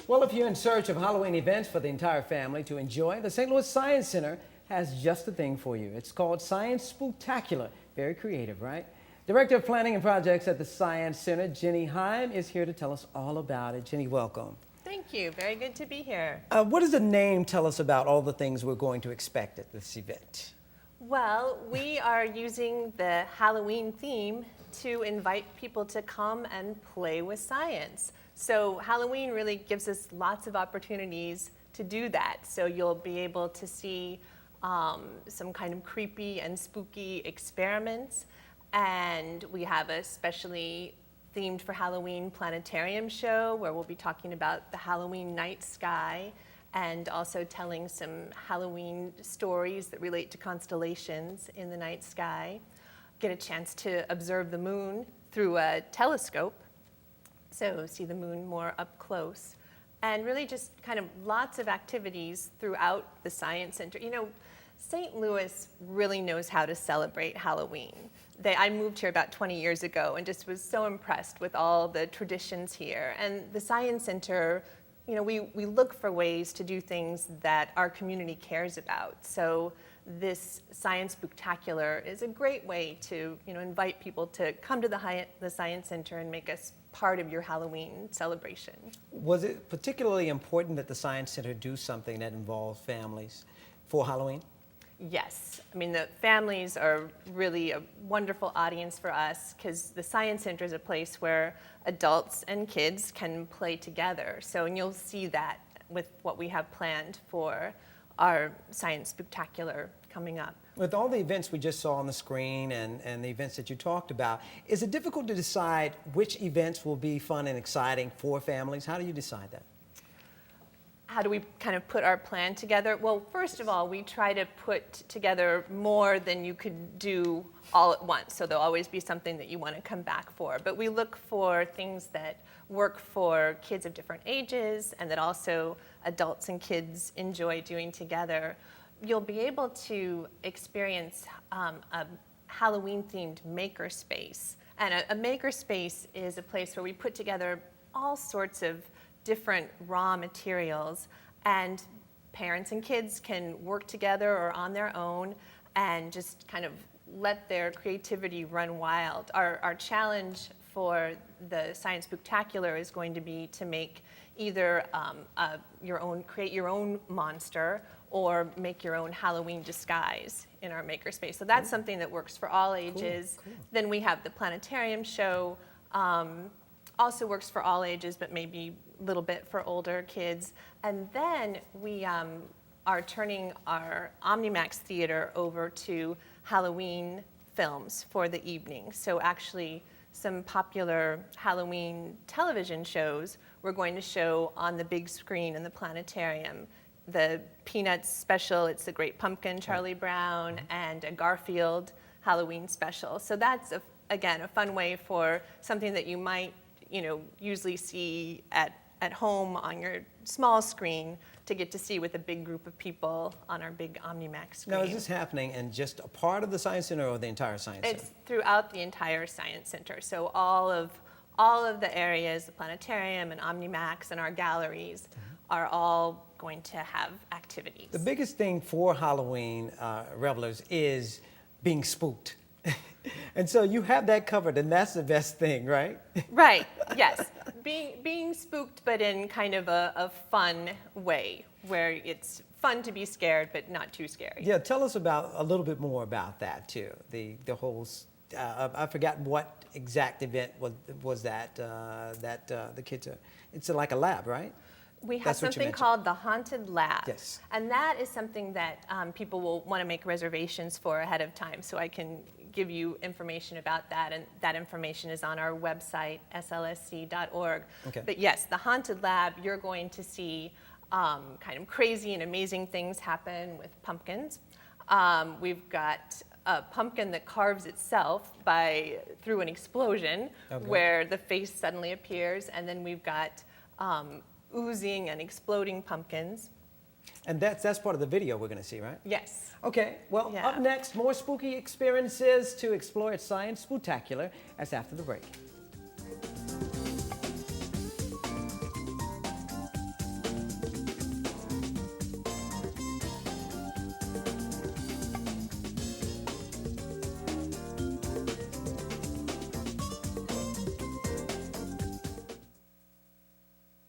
Well, if you're in search of Halloween events for the entire family to enjoy, the St. Louis Science Center has just the thing for you. It's called Science Spooktacular. Very creative, right? Director of Planning and Projects at the Science Center, Jenny Heim, is here to tell us all about it. Jenny, welcome. Thank you. Very good to be here. What does the name tell us about all the things we're going to expect at this event? Well, we are using the Halloween theme to invite people to come and play with science. So Halloween really gives us lots of opportunities to do that. So you'll be able to see some kind of creepy and spooky experiments. And we have a specially themed for Halloween planetarium show where we'll be talking about the Halloween night sky and also telling some Halloween stories that relate to constellations in the night sky. Get a chance to observe the moon through a telescope, so see the moon more up close. And really just kind of lots of activities throughout the Science Center. You know, St. Louis really knows how to celebrate Halloween. I moved here about 20 years ago and just was so impressed with all the traditions here. And the Science Center, you know, we look for ways to do things that our community cares about. So this Science Spooktacular is a great way to, you know, invite people to come to the Science Center and make us part of your Halloween celebration. Was it particularly important that the Science Center do something that involves families for Halloween? Yes. I mean, the families are really a wonderful audience for us because the Science Center is a place where adults and kids can play together. So, and you'll see that with what we have planned for our Science Spooktacular coming up. With all the events we just saw on the screen and the events that you talked about, is it difficult to decide which events will be fun and exciting for families? How do you decide that? How do we kind of put our plan together? Well, first of all, we try to put together more than you could do all at once. So there'll always be something that you want to come back for. But we look for things that work for kids of different ages and that also adults and kids enjoy doing together. You'll be able to experience a Halloween-themed makerspace. And a makerspace is a place where we put together all sorts of different raw materials, and parents and kids can work together or on their own and just kind of let their creativity run wild. Our challenge for the Science Spooktacular is going to be to make either create your own monster or make your own Halloween disguise in our makerspace. So that's something that works for all ages. Cool. Then we have the planetarium show, also works for all ages, but maybe a little bit for older kids. And then we are turning our Omnimax theater over to Halloween films for the evening. So actually, some popular Halloween television shows we're going to show on the big screen in the planetarium. The Peanuts special, It's the Great Pumpkin, Charlie Brown, and a Garfield Halloween special. So that's, again, a fun way for something that you might, you know, usually see at home on your small screen to get to see with a big group of people on our big Omnimax screen. Now, is this happening in just a part of the Science Center or the entire Science Center? It's throughout the entire Science Center. So all of the areas, the planetarium and Omnimax and our galleries are all going to have activities. The biggest thing for Halloween revelers is being spooked. And so you have that covered, and that's the best thing, right? Right, yes. Being spooked, but in kind of a fun way, where it's fun to be scared, but not too scary. Yeah, tell us a little bit more about that, too. The whole, I forgot what exact event was that, the kids are, it's like a lab, right? We have something called the Haunted Lab. Yes. And that is something that people will want to make reservations for ahead of time. So I can give you information about that. And that information is on our website, SLSC.org. Okay. But yes, the Haunted Lab, you're going to see kind of crazy and amazing things happen with pumpkins. We've got a pumpkin that carves itself through an explosion, okay, where the face suddenly appears. And then we've got oozing and exploding pumpkins. And that's part of the video we're going to see, right? Yes. Okay, well, Yeah. up next, more spooky experiences to explore at Science Spooktacular. That's after the break.